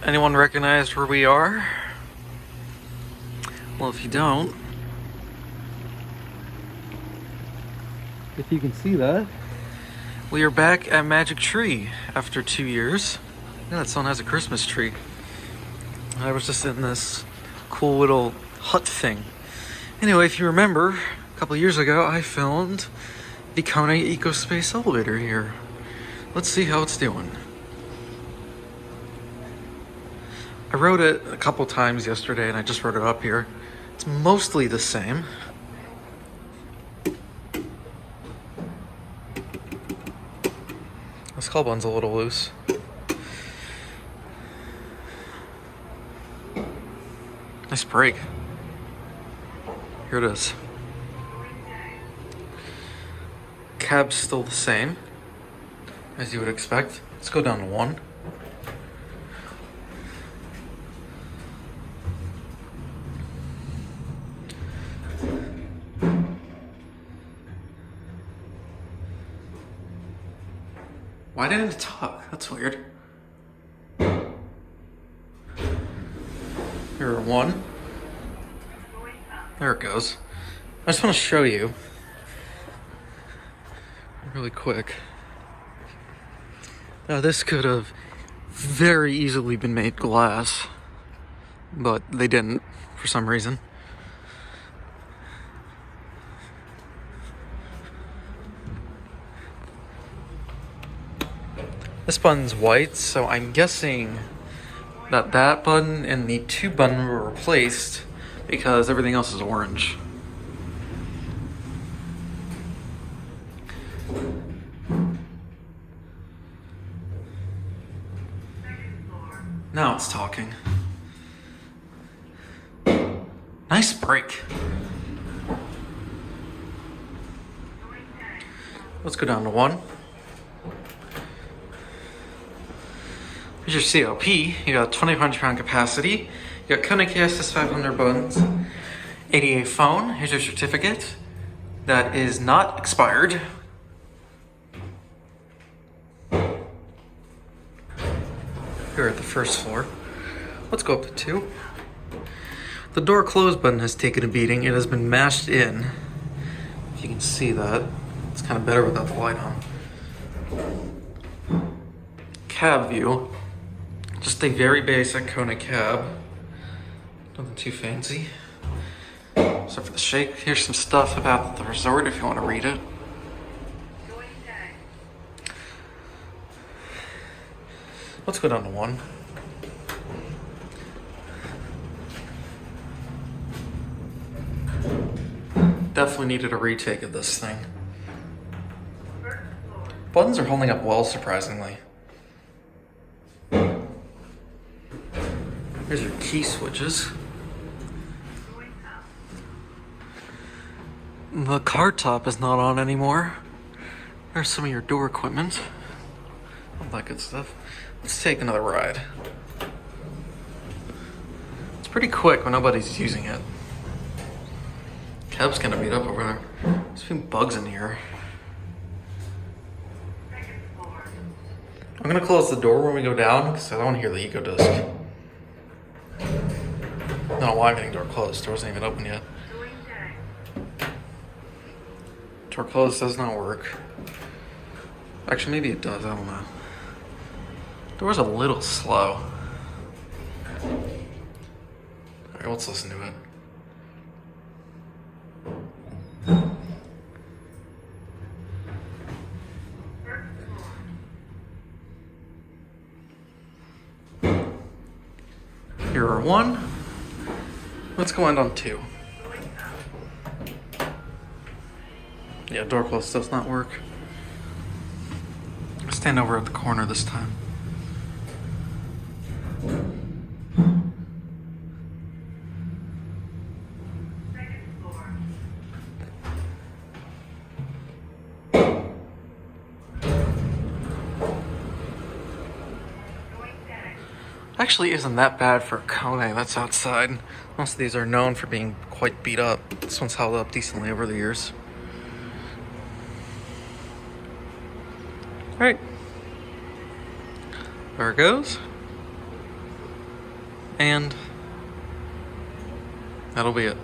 Anyone recognize where we are? Well, if you don't, if you can see that, we are back at Magic Tree after 2 years. Yeah, that son has a Christmas tree. I was just in this cool little hut thing. Anyway, if you remember, a couple years ago, I filmed the KONE EcoSpace elevator here. Let's see how it's doing. I wrote it a couple times yesterday and I just wrote it up here. It's mostly the same. The skull bun's a little loose. Nice brake. Here it is. Cab's still the same, as you would expect. Let's go down to 1. Why didn't it talk? That's weird. Here, 1. There it goes. I just want to show you really quick. Now this could have very easily been made glass, but they didn't for some reason. This button's white, so I'm guessing that that button and the 2 button were replaced because everything else is orange. Now it's talking. Nice brake. Let's go down to 1. Here's your COP. You got 2,500 pound capacity. You got KONE KSS 500 buttons. 88 phone. Here's your certificate. That is not expired. Here at the first floor. Let's go up to 2. The door close button has taken a beating. It has been mashed in. If you can see that. It's kind of better without the light on. Cab view. Just a very basic KONE cab. Nothing too fancy. Except for the shake. Here's some stuff about the resort if you want to read it. Let's go down to 1. Definitely needed a retake of this thing. Buttons are holding up well, surprisingly. Here's your key switches. The car top is not on anymore. There's some of your door equipment. All that good stuff. Let's take another ride. It's pretty quick when nobody's using it. Cab's gonna beat up over there. There's a few bugs in here. I'm gonna close the door when we go down because I don't want to hear the eco disc. I don't know why I'm getting door closed. Door wasn't even open yet. Door closed does not work. Actually, maybe it does. I don't know. Door's a little slow. Alright, let's listen to it. Here are 1. Let's go on 2. Yeah, door close does not work. Stand over at the corner this time. Actually isn't that bad for KONE that's outside. Most of these are known for being quite beat up. This one's held up decently over the years. Alright. There it goes. And that'll be it.